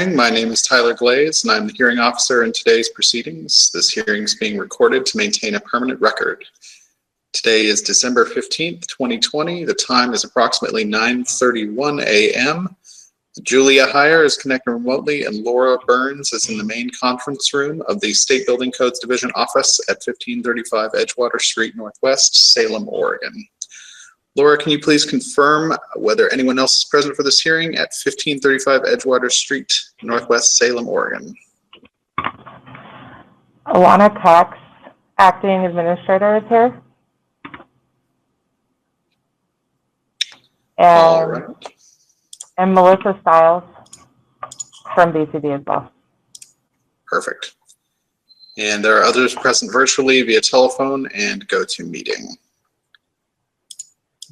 morning. My name is Tyler Glaze, and I'm the hearing officer in today's proceedings. This hearing is being recorded to maintain a permanent record. Today is December 15th, 2020. The time is approximately 9:31 a.m. Julia Heyer is connecting remotely, and Laura Burns is in the main conference room of the State Building Codes Division office at 1535 Edgewater Street Northwest, Salem, Oregon. Laura, can you please confirm whether anyone else is present for this hearing at 1535 Edgewater Street Northwest, Salem, Oregon? Alana Cox, acting administrator, is here. All right. And Melissa Stiles from BCD as well. Perfect. And there are others present virtually via telephone and GoToMeeting.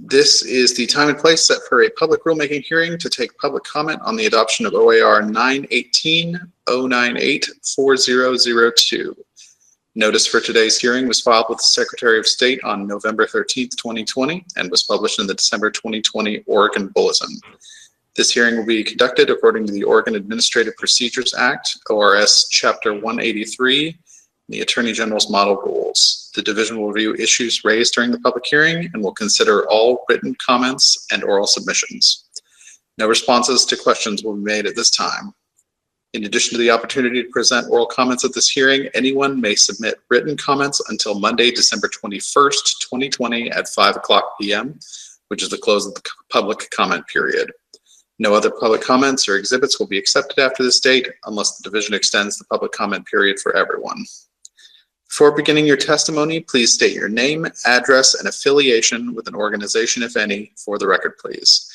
This is the time and place set for a public rulemaking hearing to take public comment on the adoption of OAR 918-098-4002. Notice for today's hearing was filed with the Secretary of State on November 13th, 2020, and was published in the December 2020 Oregon Bulletin. This hearing will be conducted according to the Oregon Administrative Procedures Act, ORS Chapter 183, and the Attorney General's Model Rules. The division will review issues raised during the public hearing and will consider all written comments and oral submissions. No responses to questions will be made at this time. In addition to the opportunity to present oral comments at this hearing, anyone may submit written comments until Monday, December 21st, 2020 at 5:00 p.m., which is the close of the public comment period. No other public comments or exhibits will be accepted after this date unless the division extends the public comment period for everyone. Before beginning your testimony, please state your name, address, and affiliation with an organization, if any, for the record, please.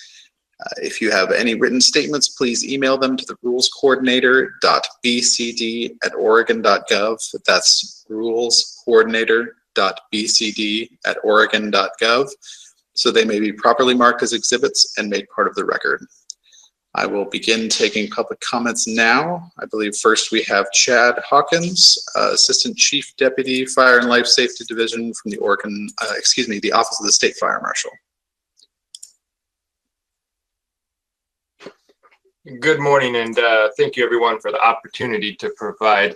If you have any written statements, please email them to the rulescoordinator.bcd@oregon.gov. That's rulescoordinator.bcd@oregon.gov, so they may be properly marked as exhibits and made part of the record. I will begin taking public comments now. I believe first we have Chad Hawkins, Assistant Chief Deputy Fire and Life Safety Division from the the Office of the State Fire Marshal. Good morning, and thank you everyone for the opportunity to provide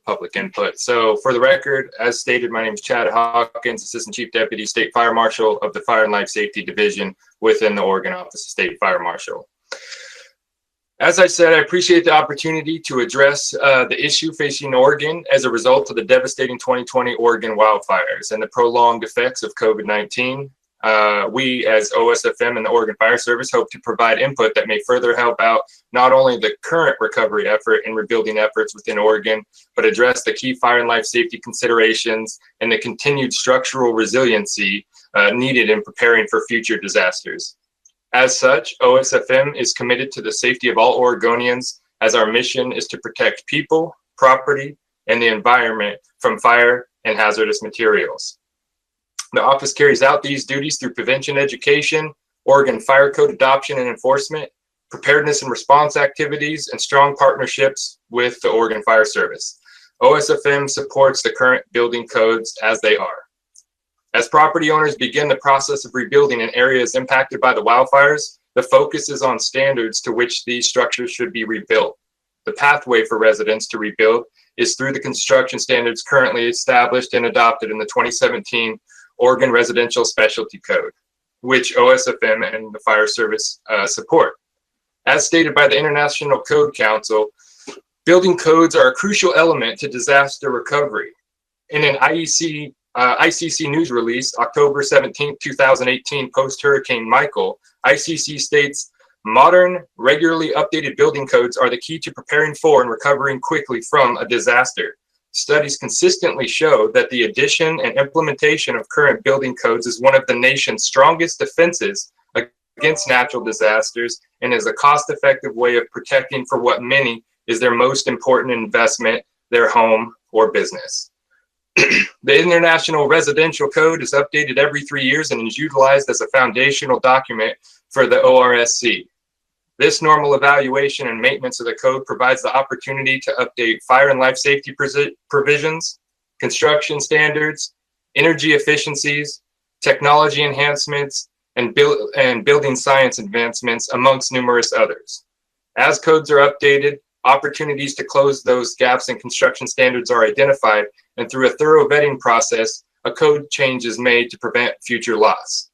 public input. So for the record, as stated, my name is Chad Hawkins, Assistant Chief Deputy State Fire Marshal of the Fire and Life Safety Division within the Oregon Office of State Fire Marshal. As I said, I appreciate the opportunity to address the issue facing Oregon as a result of the devastating 2020 Oregon wildfires and the prolonged effects of COVID-19. We, as OSFM and the Oregon Fire Service, hope to provide input that may further help out not only the current recovery effort and rebuilding efforts within Oregon, but address the key fire and life safety considerations and the continued structural resiliency needed in preparing for future disasters. As such, OSFM is committed to the safety of all Oregonians, as our mission is to protect people, property, and the environment from fire and hazardous materials. The office carries out these duties through prevention education, Oregon Fire Code adoption and enforcement, preparedness and response activities, and strong partnerships with the Oregon Fire Service. OSFM supports the current building codes as they are. As property owners begin the process of rebuilding in areas impacted by the wildfires, the focus is on standards to which these structures should be rebuilt. The pathway for residents to rebuild is through the construction standards currently established and adopted in the 2017 Oregon Residential Specialty Code, which OSFM and the Fire Service support. As stated by the International Code Council, building codes are a crucial element to disaster recovery. In an ICC news release, October 17, 2018, post-Hurricane Michael, ICC states, modern, regularly updated building codes are the key to preparing for and recovering quickly from a disaster. Studies consistently show that the addition and implementation of current building codes is one of the nation's strongest defenses against natural disasters and is a cost-effective way of protecting for what many is their most important investment, their home or business. The International Residential Code is updated every 3 years and is utilized as a foundational document for the ORSC. This normal evaluation and maintenance of the code provides the opportunity to update fire and life safety provisions, construction standards, energy efficiencies, technology enhancements, and building science advancements, amongst numerous others. As codes are updated, opportunities to close those gaps in construction standards are identified, and through a thorough vetting process, a code change is made to prevent future loss.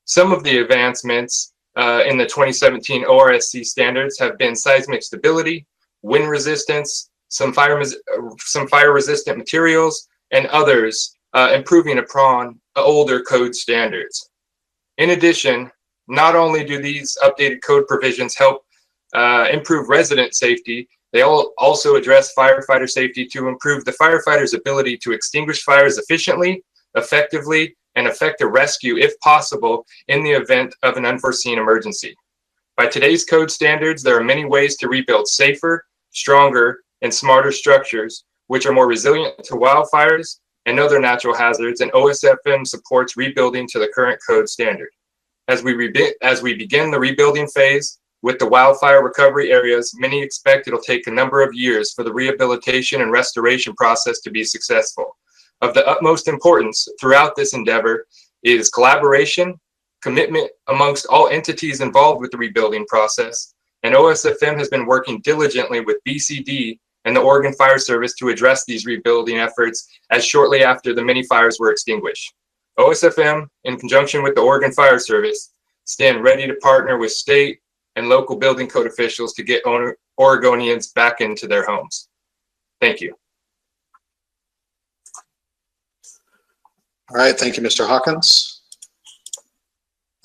Some of the advancements in the 2017 ORSC standards have been seismic stability, wind resistance, some fire resistant materials, and others improving upon older code standards. In addition, not only do these updated code provisions help improve resident safety, they also address firefighter safety to improve the firefighter's ability to extinguish fires efficiently, effectively, and effect a rescue if possible in the event of an unforeseen emergency. By today's code standards, there are many ways to rebuild safer, stronger, and smarter structures, which are more resilient to wildfires and other natural hazards, and OSFM supports rebuilding to the current code standard. As we begin the rebuilding phase with the wildfire recovery areas, many expect it'll take a number of years for the rehabilitation and restoration process to be successful. Of the utmost importance throughout this endeavor is collaboration, commitment amongst all entities involved with the rebuilding process, and OSFM has been working diligently with BCD and the Oregon Fire Service to address these rebuilding efforts as shortly after the many fires were extinguished. OSFM, in conjunction with the Oregon Fire Service, stand ready to partner with state and local building code officials to get Oregonians back into their homes. Thank you. All right, thank you, Mr. Hawkins.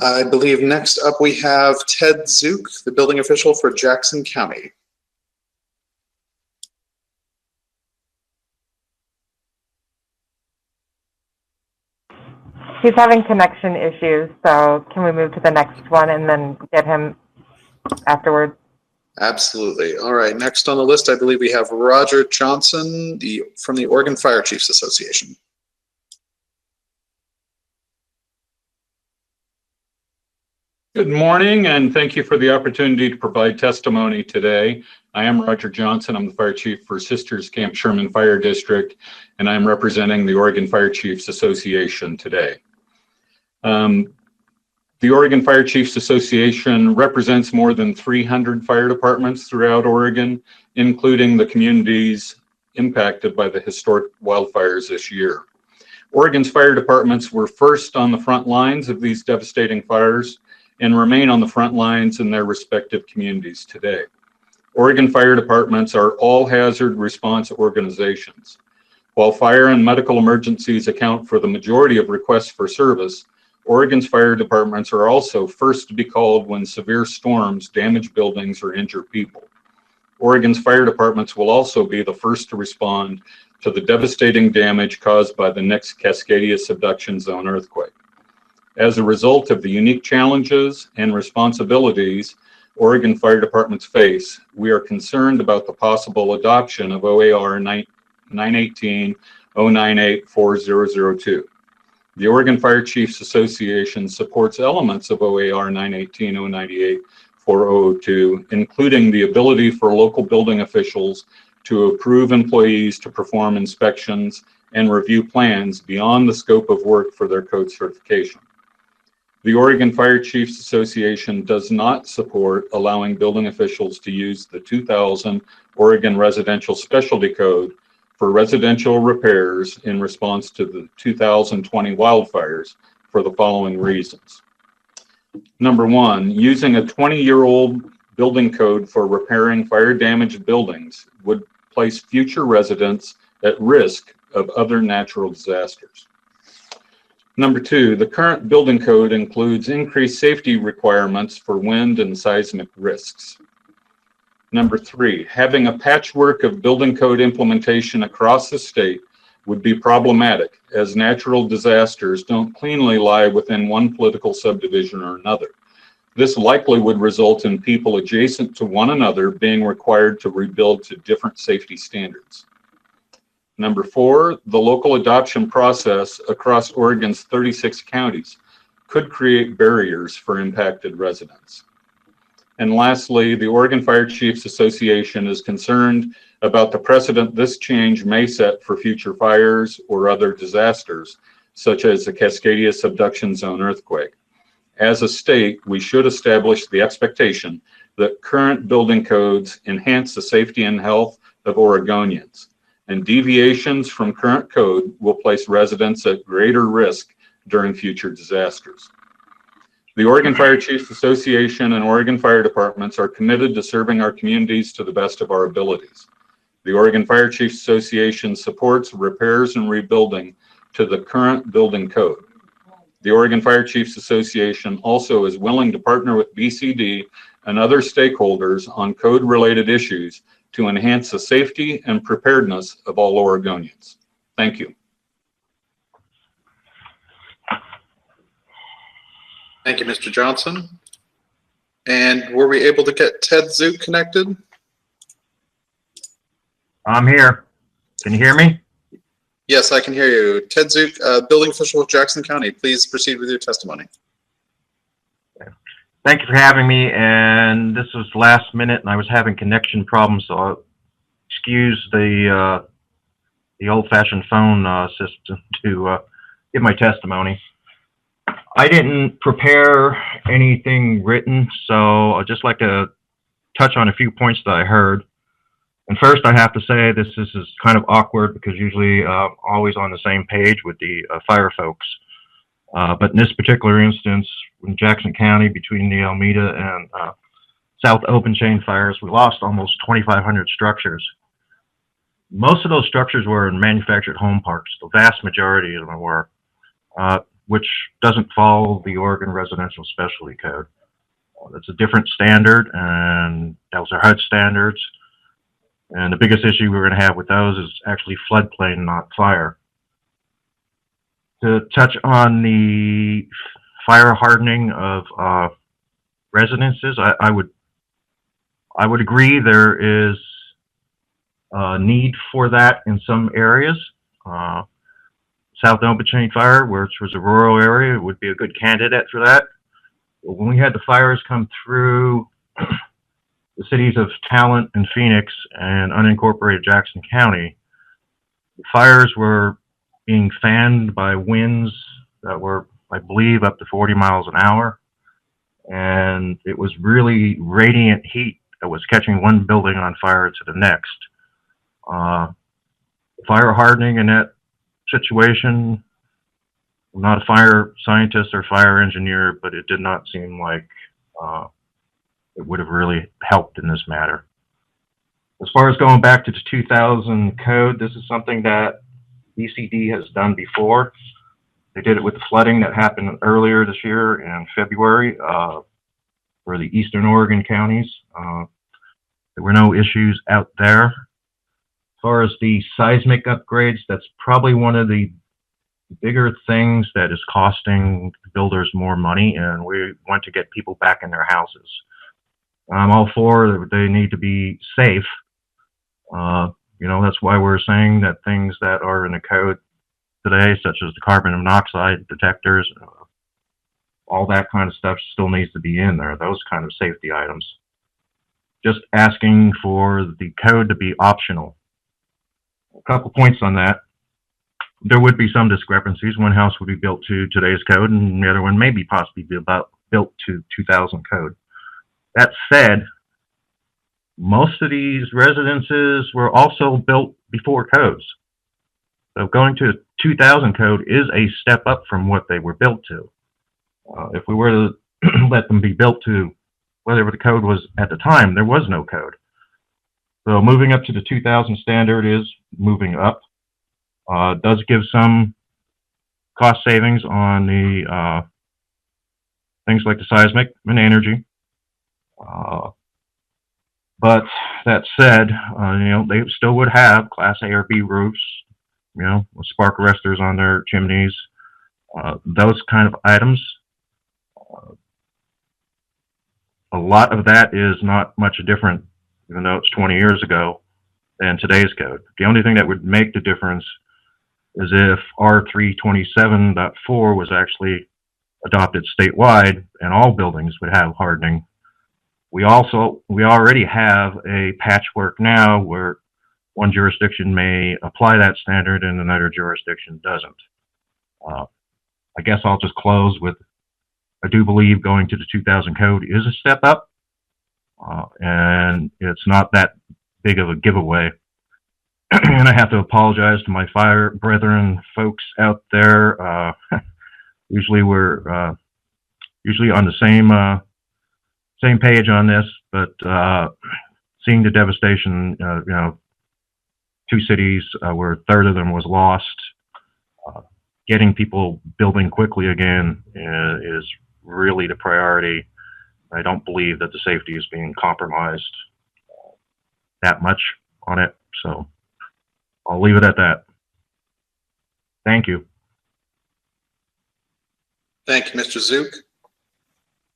I believe next up we have Ted Zook, the building official for Jackson County. He's having connection issues, so can we move to the next one and then get him afterwards? Absolutely. All right, next on the list, I believe we have Roger Johnson from the Oregon Fire Chiefs Association. Good morning, and thank you for the opportunity to provide testimony today. I am Roger Johnson. I'm the Fire Chief for Sisters Camp Sherman Fire District, and I'm representing the Oregon Fire Chiefs Association today. The Oregon Fire Chiefs Association represents more than 300 fire departments throughout Oregon, including the communities impacted by the historic wildfires this year. Oregon's fire departments were first on the front lines of these devastating fires and remain on the front lines in their respective communities today. Oregon fire departments are all hazard response organizations. While fire and medical emergencies account for the majority of requests for service, Oregon's fire departments are also first to be called when severe storms damage buildings or injure people. Oregon's fire departments will also be the first to respond to the devastating damage caused by the next Cascadia subduction zone earthquake. As a result of the unique challenges and responsibilities Oregon fire departments face, we are concerned about the possible adoption of OAR 918-098-4002. The Oregon Fire Chiefs Association supports elements of OAR 918-098-4002, including the ability for local building officials to approve employees to perform inspections and review plans beyond the scope of work for their code certification. The Oregon Fire Chiefs Association does not support allowing building officials to use the 2000 Oregon Residential Specialty Code for residential repairs in response to the 2020 wildfires for the following reasons. Number one, using a 20-year-old building code for repairing fire-damaged buildings would place future residents at risk of other natural disasters. Number two, the current building code includes increased safety requirements for wind and seismic risks. Number three, having a patchwork of building code implementation across the state would be problematic, as natural disasters don't cleanly lie within one political subdivision or another. This likely would result in people adjacent to one another being required to rebuild to different safety standards. Number four, the local adoption process across Oregon's 36 counties could create barriers for impacted residents. And lastly, the Oregon Fire Chiefs Association is concerned about the precedent this change may set for future fires or other disasters, such as the Cascadia subduction zone earthquake. As a state, we should establish the expectation that current building codes enhance the safety and health of Oregonians, and deviations from current code will place residents at greater risk during future disasters. The Oregon Fire Chiefs Association and Oregon Fire Departments are committed to serving our communities to the best of our abilities. The Oregon Fire Chiefs Association supports repairs and rebuilding to the current building code. The Oregon Fire Chiefs Association also is willing to partner with BCD and other stakeholders on code-related issues to enhance the safety and preparedness of all Oregonians. Thank you. Thank you, Mr. Johnson. And were we able to get Ted Zook connected? I'm here. Can you hear me? Yes, I can hear you. Ted Zook, building official of Jackson County, please proceed with your testimony. Thank you for having me. And this was last minute, and I was having connection problems, so I'll excuse the old-fashioned phone system to give my testimony. I didn't prepare anything written, so I'd just like to touch on a few points that I heard. And first, I have to say this is kind of awkward because usually always on the same page with the fire folks. But in this particular instance, in Jackson County, between the Alameda and South Open Chain fires, we lost almost 2,500 structures. Most of those structures were in manufactured home parks. The vast majority of them were, which doesn't follow the Oregon Residential Specialty Code. That's a different standard, and those are HUD standards. And the biggest issue we're going to have with those is actually floodplain, not fire. To touch on the fire hardening of residences, I would agree there is a need for that in some areas. South Open Chain Fire, which was a rural area, would be a good candidate for that. When we had the fires come through the cities of Talent and Phoenix and unincorporated Jackson County, the fires were being fanned by winds that were, I believe, up to 40 miles an hour. And it was really radiant heat that was catching one building on fire to the next. Fire hardening in that situation, I'm not a fire scientist or fire engineer, but it did not seem like it would have really helped in this matter. As far as going back to the 2000 code, this is something that BCD has done before. They did it with the flooding that happened earlier this year in February for the eastern Oregon counties. There were no issues out there. As far as the seismic upgrades, that's probably one of the bigger things that is costing builders more money, and we want to get people back in their houses. I'm all for they need to be safe. You know, that's why we're saying that things that are in the code today, such as the carbon monoxide detectors, all that kind of stuff still needs to be in there, those kind of safety items. Just asking for the code to be optional. A couple points on that. There would be some discrepancies. One house would be built to today's code, and the other one may be possibly built to 2000 code. That said, most of these residences were also built before codes. So going to 2000 code is a step up from what they were built to. If we were to let them be built to whatever the code was at the time, there was no code. So moving up to the 2000 standard is moving up. Does give some cost savings on the things like the seismic and energy. But that said, you know, they still would have Class A or B roofs, you know, with spark arresters on their chimneys, those kind of items. A lot of that is not much different, even though it's 20 years ago, than today's code. The only thing that would make the difference is if R327.4 was actually adopted statewide and all buildings would have hardening. We already have a patchwork now where one jurisdiction may apply that standard and another jurisdiction doesn't. I guess I'll just close with, I do believe going to the 2000 code is a step up. and it's not that big of a giveaway. And I have to apologize to my fire brethren folks out there. Usually we're usually on the same page on this, but seeing the devastation, you know, 2 cities where a third of them was lost, getting people building quickly again is really the priority. I don't believe that the safety is being compromised that much on it, so I'll leave it at that. Thank you. Thank you, Mr. Zook.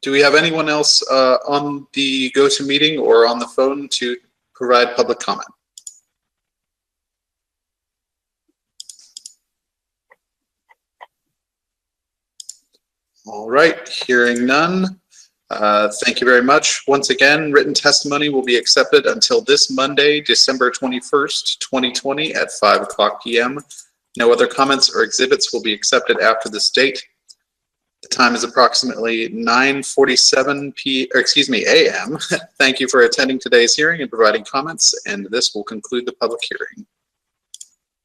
Do we have anyone else on the GoToMeeting or on the phone to provide public comment? All right, hearing none. Thank you very much. Once again, written testimony will be accepted until this Monday, December 21st, 2020 at 5:00 p.m. No other comments or exhibits will be accepted after this date. The time is approximately 9:47 a.m. Thank you for attending today's hearing and providing comments, and this will conclude the public hearing.